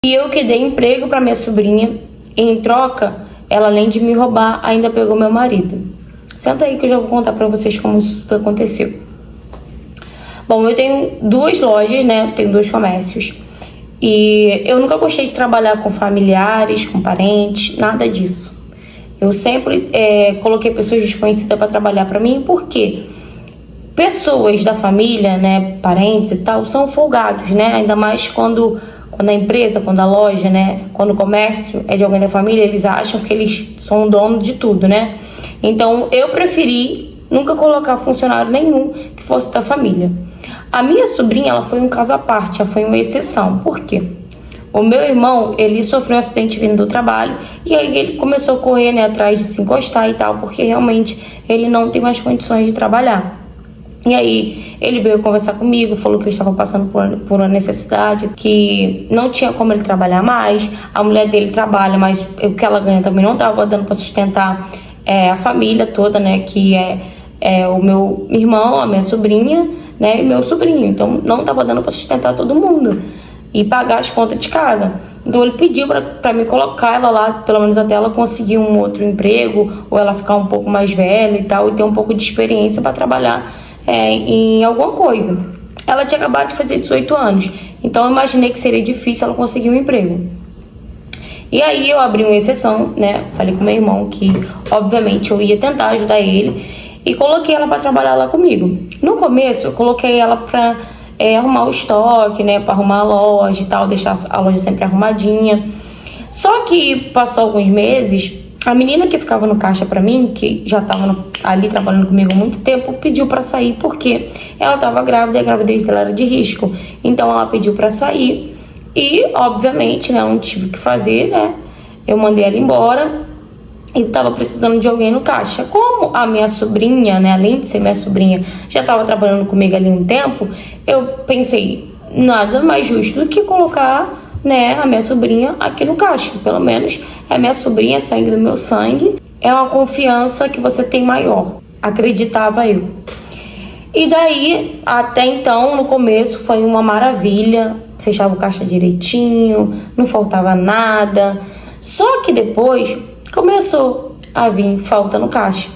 E eu que dei emprego para minha sobrinha. Em troca, ela, além de me roubar, ainda pegou meu marido. Senta aí que eu já vou contar para vocês como isso tudo aconteceu. Bom, eu tenho 2 lojas, né? Eu tenho 2 comércios. E eu nunca gostei de trabalhar com familiares, com parentes, nada disso. Eu sempre coloquei pessoas desconhecidas para trabalhar para mim, porque pessoas da família, né, parentes e tal, são folgados, né? Ainda mais quando a empresa, quando a loja, né, quando o comércio é de alguém da família, eles acham que eles são o dono de tudo, né? Então, eu preferi nunca colocar funcionário nenhum que fosse da família. A minha sobrinha, ela foi um caso à parte, ela foi uma exceção. Por quê? O meu irmão, ele sofreu um acidente vindo do trabalho e aí ele começou a correr, né, atrás de se encostar e tal, porque realmente ele não tem mais condições de trabalhar. E aí ele veio conversar comigo, falou que ele estava passando por uma necessidade, que não tinha como ele trabalhar mais. A mulher dele trabalha, mas o que ela ganha também não estava dando para sustentar a família toda, né? Que é o meu irmão, a minha sobrinha, né? E meu sobrinho. Então não estava dando para sustentar todo mundo e pagar as contas de casa. Então ele pediu para me colocar ela lá, pelo menos até ela conseguir um outro emprego, ou ela ficar um pouco mais velha e tal, e ter um pouco de experiência para trabalhar em alguma coisa. Ela tinha acabado de fazer 18 anos, então eu imaginei que seria difícil ela conseguir um emprego. E aí eu abri uma exceção, né? Falei com meu irmão que, obviamente, eu ia tentar ajudar ele e coloquei ela para trabalhar lá comigo. No começo, eu coloquei ela para arrumar o estoque, né? Para arrumar a loja e tal, deixar a loja sempre arrumadinha. Só que passou alguns meses, a menina que ficava no caixa pra mim, que já tava ali trabalhando comigo há muito tempo, pediu pra sair porque ela tava grávida e a gravidez dela era de risco. Então ela pediu pra sair e, obviamente, né, eu não tive o que fazer, né? Eu mandei ela embora e tava precisando de alguém no caixa. Como a minha sobrinha, né, além de ser minha sobrinha, já tava trabalhando comigo ali um tempo, eu pensei, nada mais justo do que colocar, né, a minha sobrinha aqui no caixa. Pelo menos é minha sobrinha, sangue do meu sangue. É uma confiança que você tem maior, acreditava eu. E daí, até então, no começo foi uma maravilha, fechava o caixa direitinho, não faltava nada. Só que depois começou a vir falta no caixa.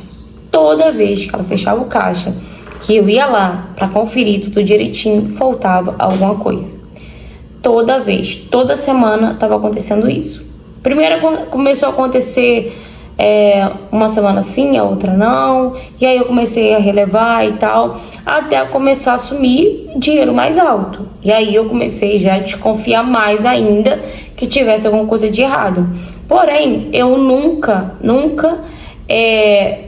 Toda vez que ela fechava o caixa, que eu ia lá para conferir tudo direitinho, faltava alguma coisa. Toda vez, toda semana estava acontecendo isso. Primeiro começou a acontecer uma semana sim, a outra não. E aí eu comecei a relevar e tal, até começar a sumir dinheiro mais alto. E aí eu comecei já a desconfiar mais ainda que tivesse alguma coisa de errado. Porém, eu nunca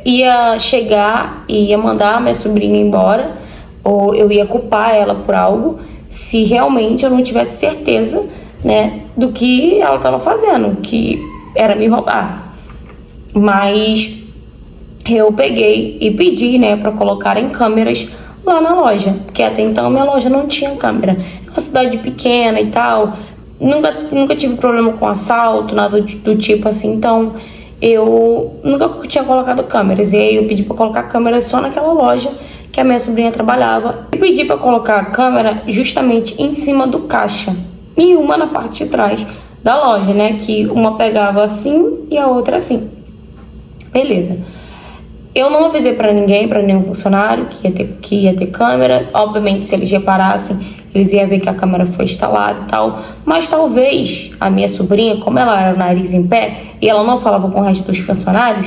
ia chegar e ia mandar a minha sobrinha embora, ou eu ia culpar ela por algo, se realmente eu não tivesse certeza, né, do que ela estava fazendo, que era me roubar. Mas eu peguei e pedi, né, para colocarem câmeras lá na loja, porque até então minha loja não tinha câmera. É uma cidade pequena e tal, nunca tive problema com assalto, nada do tipo assim, então eu nunca tinha colocado câmeras. E aí eu pedi para colocar câmeras só naquela loja que a minha sobrinha trabalhava. E pedi para colocar a câmera justamente em cima do caixa e uma na parte de trás da loja, né? Que uma pegava assim e a outra assim. Beleza. Eu não avisei para ninguém, para nenhum funcionário que ia ter câmera. Obviamente, se eles reparassem, eles iam ver que a câmera foi instalada e tal. Mas talvez a minha sobrinha, como ela era nariz em pé e ela não falava com o resto dos funcionários,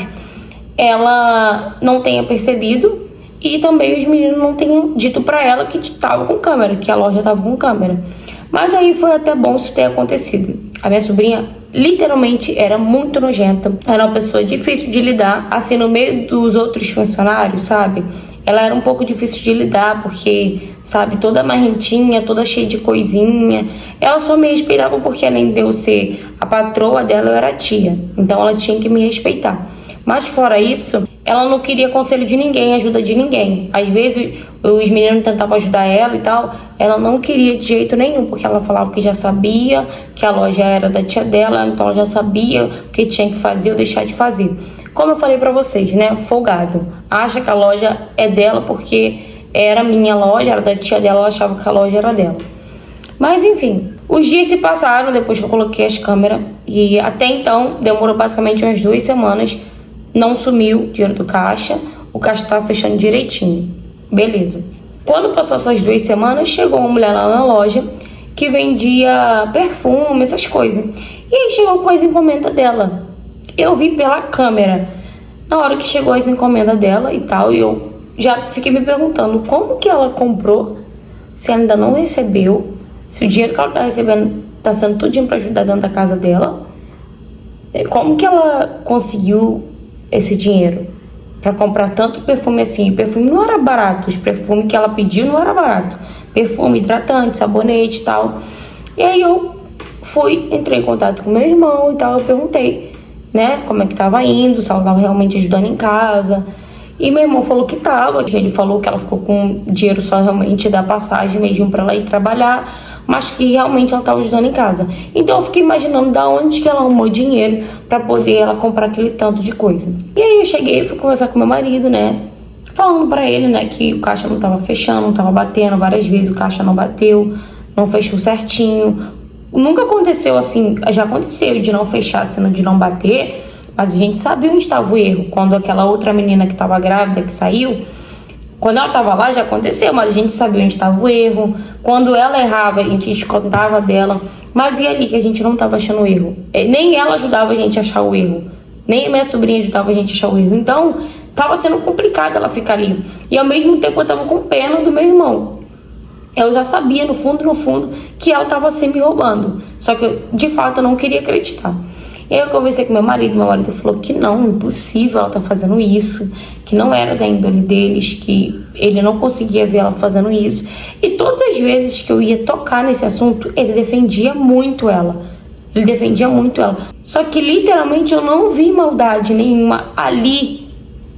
ela não tenha percebido. E também os meninos não tenham dito pra ela que estava com câmera, que a loja estava com câmera. Mas aí foi até bom isso ter acontecido. A minha sobrinha literalmente era muito nojenta. Era uma pessoa difícil de lidar. Assim, no meio dos outros funcionários, sabe? Ela era um pouco difícil de lidar porque, sabe, toda marrentinha, toda cheia de coisinha. Ela só me respeitava porque, além de eu ser a patroa dela, eu era a tia. Então ela tinha que me respeitar. Mas fora isso, ela não queria conselho de ninguém, ajuda de ninguém. Às vezes os meninos tentavam ajudar ela e tal, ela não queria de jeito nenhum, porque ela falava que já sabia, que a loja era da tia dela, então ela já sabia o que tinha que fazer ou deixar de fazer. Como eu falei pra vocês, né, folgado. Acha que a loja é dela porque era minha loja, era da tia dela, ela achava que a loja era dela. Mas enfim, Os dias se passaram depois que eu coloquei as câmeras e até então demorou basicamente umas 2 semanas. Não sumiu o dinheiro do caixa, o caixa estava fechando direitinho. Beleza. Quando passou essas 2 semanas, chegou uma mulher lá na loja que vendia perfume, essas coisas. E aí chegou com as encomendas dela. Eu vi pela câmera. Na hora que chegou as encomendas dela e tal, eu já fiquei me perguntando como que ela comprou, se ela ainda não recebeu, se o dinheiro que ela tá recebendo tá sendo tudinho para ajudar dentro da casa dela. Como que ela conseguiu esse dinheiro para comprar tanto perfume assim? O perfume não era barato, os perfumes que ela pediu não era barato. Perfume, hidratante, sabonete e tal. E aí eu entrei em contato com meu irmão e tal, eu perguntei, né, como é que tava indo, se ela tava realmente ajudando em casa. E meu irmão falou que tava, ele falou que ela ficou com dinheiro só realmente da passagem mesmo para ela ir trabalhar, mas que realmente ela tava ajudando em casa. Então eu fiquei imaginando da onde que ela arrumou dinheiro para poder ela comprar aquele tanto de coisa. E aí eu cheguei e fui conversar com meu marido, né, falando para ele, né, que o caixa não tava fechando, não tava batendo, várias vezes o caixa não bateu, não fechou certinho. Nunca aconteceu assim, já aconteceu de não fechar, assim, de não bater, mas a gente sabia onde estava o erro. Quando aquela outra menina que estava grávida, que saiu, quando ela estava lá já aconteceu, mas a gente sabia onde estava o erro. Quando ela errava, a gente descontava dela, mas e ali que a gente não estava achando o erro? Nem ela ajudava a gente a achar o erro, nem a minha sobrinha ajudava a gente a achar o erro. Então, estava sendo complicado ela ficar ali. E ao mesmo tempo eu estava com pena do meu irmão. Eu já sabia, no fundo, que ela estava assim me roubando. Só que, de fato, eu não queria acreditar. E aí eu conversei com meu marido falou que não, impossível ela tá fazendo isso, que não era da índole deles, que ele não conseguia ver ela fazendo isso. E todas as vezes que eu ia tocar nesse assunto, ele defendia muito ela. Ele defendia muito ela. Só que, literalmente, eu não vi maldade nenhuma ali,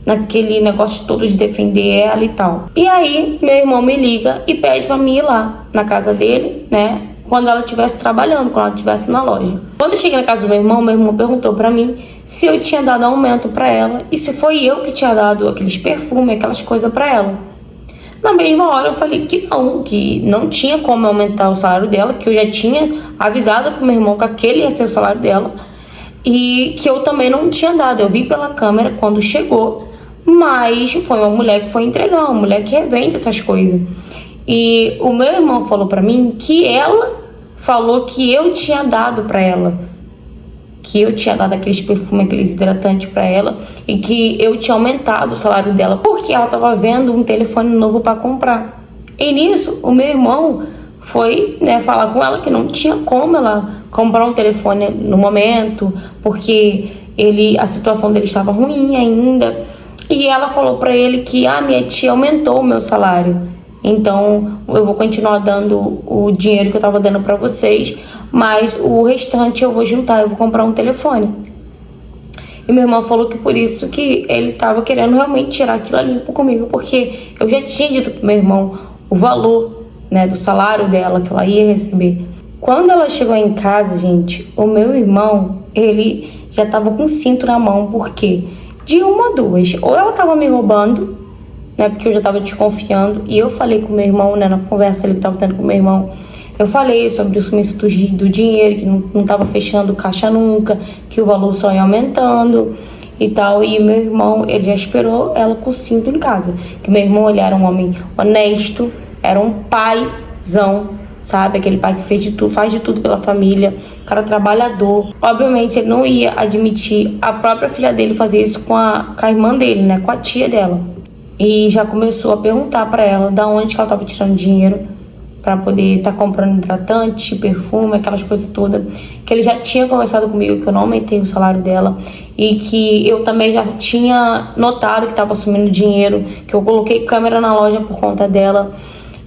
naquele negócio todo de defender ela e tal. E aí, meu irmão me liga e pede pra mim ir lá na casa dele, né, quando ela estivesse trabalhando, quando ela estivesse na loja. Quando eu cheguei na casa do meu irmão perguntou pra mim se eu tinha dado aumento pra ela e se foi eu que tinha dado aqueles perfumes, aquelas coisas pra ela. Na mesma hora eu falei que não tinha como aumentar o salário dela, que eu já tinha avisado pro meu irmão que aquele ia ser o salário dela e que eu também não tinha dado. Eu vi pela câmera quando chegou, mas foi uma mulher que foi entregar, uma mulher que revende essas coisas. E o meu irmão falou pra mim que ela falou que eu tinha dado pra ela, que eu tinha dado aqueles perfumes, aqueles hidratantes pra ela e que eu tinha aumentado o salário dela porque ela tava vendo um telefone novo pra comprar. E nisso o meu irmão foi, né, falar com ela que não tinha como ela comprar um telefone no momento, porque a situação dele estava ruim ainda. E ela falou pra ele que minha tia aumentou o meu salário, então eu vou continuar dando o dinheiro que eu tava dando pra vocês, mas o restante eu vou juntar, eu vou comprar um telefone. E meu irmão falou que por isso que ele tava querendo realmente tirar aquilo ali comigo, porque eu já tinha dito pro meu irmão o valor, né, do salário dela que ela ia receber. Quando ela chegou em casa, gente, o meu irmão, ele já tava com cinto na mão, porque de uma a duas, ou ela tava me roubando, né, porque eu já tava desconfiando, e eu falei com meu irmão, né, na conversa ele tava tendo com meu irmão, eu falei sobre o sumiço do dinheiro, que não tava fechando caixa nunca, que o valor só ia aumentando e tal, e meu irmão, ele já esperou ela com cinto em casa, que meu irmão, ele era um homem honesto, era um paizão, sabe, aquele pai que faz de tudo pela família, cara trabalhador. Obviamente ele não ia admitir a própria filha dele fazer isso com a irmã dele, né, com a tia dela. E já começou a perguntar pra ela da onde que ela tava tirando dinheiro pra poder estar comprando hidratante, perfume, aquelas coisas todas. Que ele já tinha conversado comigo que eu não aumentei o salário dela e que eu também já tinha notado que tava sumindo dinheiro, que eu coloquei câmera na loja por conta dela.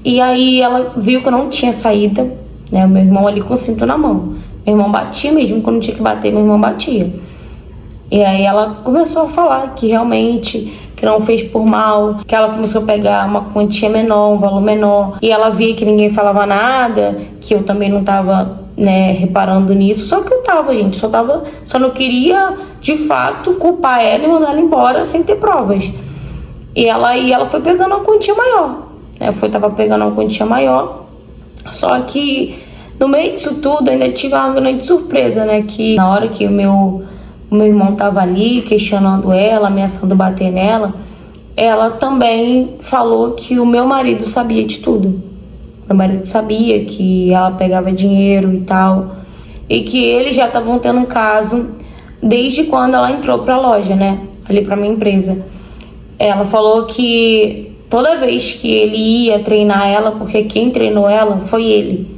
E aí ela viu que eu não tinha saída, né? Meu irmão ali com o cinto na mão. Meu irmão batia mesmo, quando tinha que bater, meu irmão batia. E aí ela começou a falar que realmente, que não fez por mal, que ela começou a pegar uma quantia menor, um valor menor. E ela via que ninguém falava nada, que eu também não tava, né, reparando nisso. Só que eu tava, gente, só não queria, de fato, culpar ela e mandar ela embora sem ter provas. E ela foi pegando uma quantia maior. Tava pegando uma quantia maior, só que No meio disso tudo, ainda tive uma grande surpresa, né? Que na hora que o meu irmão tava ali questionando ela, ameaçando bater nela, ela também falou que o meu marido sabia de tudo. Meu marido sabia que ela pegava dinheiro e tal, e que eles já estavam tendo um caso desde quando ela entrou pra loja, né? Ali pra minha empresa. Ela falou que toda vez que ele ia treinar ela, porque quem treinou ela foi ele.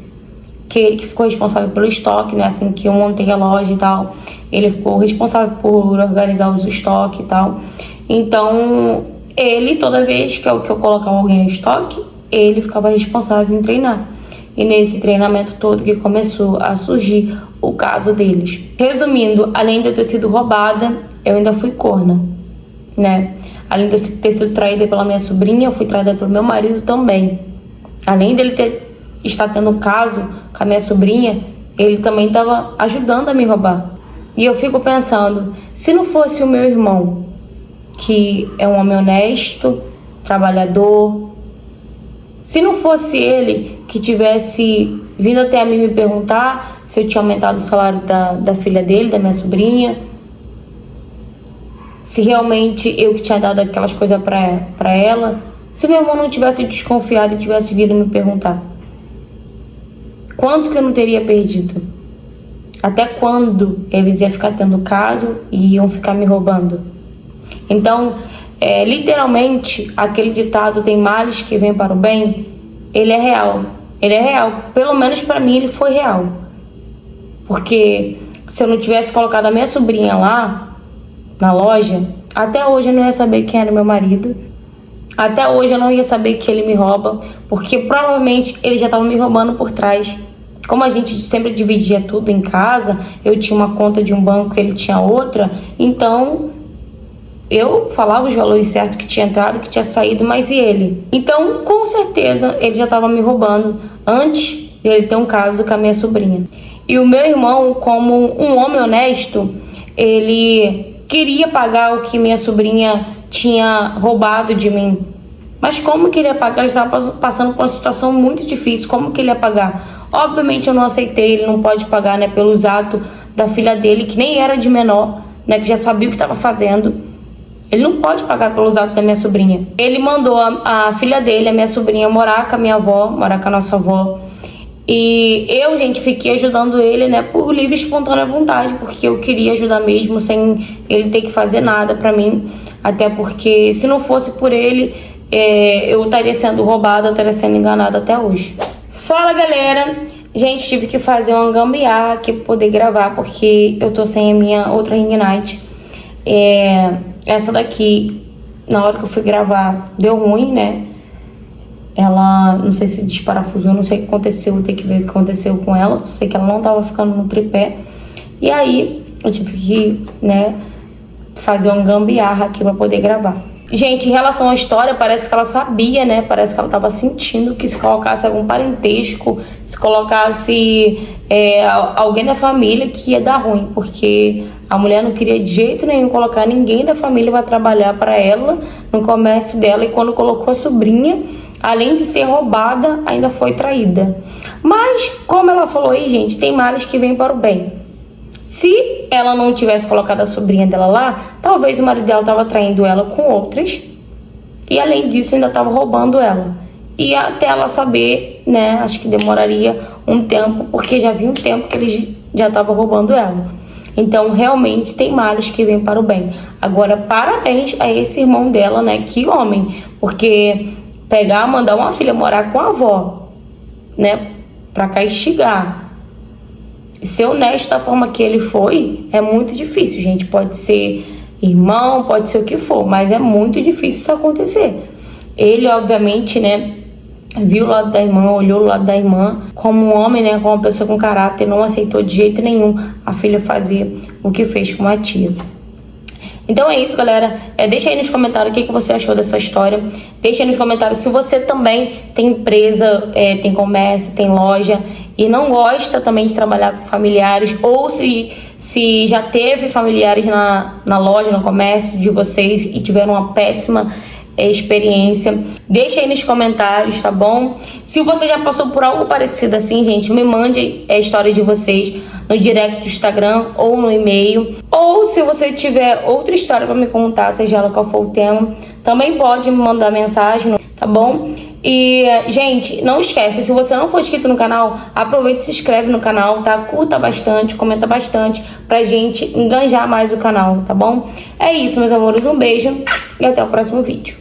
Que ele que ficou responsável pelo estoque, né? Assim que eu montei a loja e tal. Ele ficou responsável por organizar os estoques e tal. Então, ele, toda vez que eu colocava alguém no estoque, ele ficava responsável em treinar. E nesse treinamento todo que começou a surgir o caso deles. Resumindo, além de eu ter sido roubada, eu ainda fui corna, né? Além de eu ter sido traída pela minha sobrinha, eu fui traída pelo meu marido também. Além dele estar tendo um caso com a minha sobrinha, ele também estava ajudando a me roubar. E eu fico pensando, se não fosse o meu irmão, que é um homem honesto, trabalhador, se não fosse ele que tivesse vindo até a mim me perguntar se eu tinha aumentado o salário da filha dele, da minha sobrinha, se realmente eu que tinha dado aquelas coisas pra ela, se meu irmão não tivesse desconfiado e tivesse vindo me perguntar, quanto que eu não teria perdido? Até quando eles iam ficar tendo caso e iam ficar me roubando? Então, literalmente, aquele ditado, tem males que vêm para o bem, ele é real. Ele é real. Pelo menos para mim, ele foi real. Porque se eu não tivesse colocado a minha sobrinha lá, na loja, até hoje eu não ia saber quem era meu marido. Até hoje eu não ia saber que ele me rouba, porque provavelmente ele já estava me roubando por trás. Como a gente sempre dividia tudo em casa, eu tinha uma conta de um banco, ele tinha outra, então eu falava os valores certos que tinha entrado, que tinha saído, mas e ele? Então, com certeza, ele já estava me roubando antes dele ter um caso com a minha sobrinha. E o meu irmão, como um homem honesto, ele queria pagar o que minha sobrinha tinha roubado de mim. Mas como que ele ia pagar? Ele estava passando por uma situação muito difícil. Como que ele ia pagar? Obviamente eu não aceitei, ele não pode pagar, né, pelos atos da filha dele, que nem era de menor, né, que já sabia o que estava fazendo. Ele não pode pagar pelos atos da minha sobrinha. Ele mandou a filha dele, a minha sobrinha, morar com a minha avó, morar com a nossa avó. E eu, gente, fiquei ajudando ele, né, por livre e espontânea vontade, porque eu queria ajudar mesmo, sem ele ter que fazer nada pra mim. Até porque, se não fosse por ele, eu estaria sendo roubada, eu estaria sendo enganada até hoje. Fala, galera! Gente, tive que fazer uma gambiarra aqui pra poder gravar, porque eu tô sem a minha outra ring light. Essa daqui, na hora que eu fui gravar, deu ruim, né? Ela, não sei se desparafusou, não sei o que aconteceu, vou ter que ver o que aconteceu com ela. Só sei que ela não tava ficando no tripé. E aí, eu tive que, né, fazer uma gambiarra aqui pra poder gravar. Gente, em relação à história, parece que ela sabia, né? Parece que ela tava sentindo que se colocasse algum parentesco, se colocasse alguém da família, que ia dar ruim. Porque a mulher não queria de jeito nenhum colocar ninguém da família para trabalhar para ela no comércio dela. E quando colocou a sobrinha, além de ser roubada, ainda foi traída. Mas, como ela falou aí, gente, tem males que vêm para o bem. Se ela não tivesse colocado a sobrinha dela lá, talvez o marido dela estava traindo ela com outras. E além disso, ainda estava roubando ela. E até ela saber, né, acho que demoraria um tempo, porque já havia um tempo que ele já estava roubando ela. Então, realmente, tem males que vêm para o bem. Agora, parabéns a esse irmão dela, né, que homem. Porque mandar uma filha morar com a avó, né, para castigar, ser honesto da forma que ele foi, é muito difícil, gente. Pode ser irmão, pode ser o que for, mas é muito difícil isso acontecer. Ele, obviamente, né, viu o lado da irmã, olhou o lado da irmã como um homem, né, como uma pessoa com caráter, não aceitou de jeito nenhum a filha fazer o que fez com a tia. Então é isso, galera. Deixa aí nos comentários o que você achou dessa história. Deixa aí nos comentários se você também tem empresa, tem comércio, tem loja e não gosta também de trabalhar com familiares, ou se já teve familiares na loja, no comércio de vocês e tiveram uma péssima experiência. Deixa aí nos comentários, tá bom? Se você já passou por algo parecido assim, gente, me mande a história de vocês no direct do Instagram ou no e-mail. Ou se você tiver outra história para me contar, seja ela qual for o tema, também pode me mandar mensagem, tá bom? E, gente, não esquece, se você não for inscrito no canal, aproveita e se inscreve no canal, tá? Curta bastante, comenta bastante pra gente enganjar mais o canal, tá bom? É isso, meus amores, um beijo e até o próximo vídeo.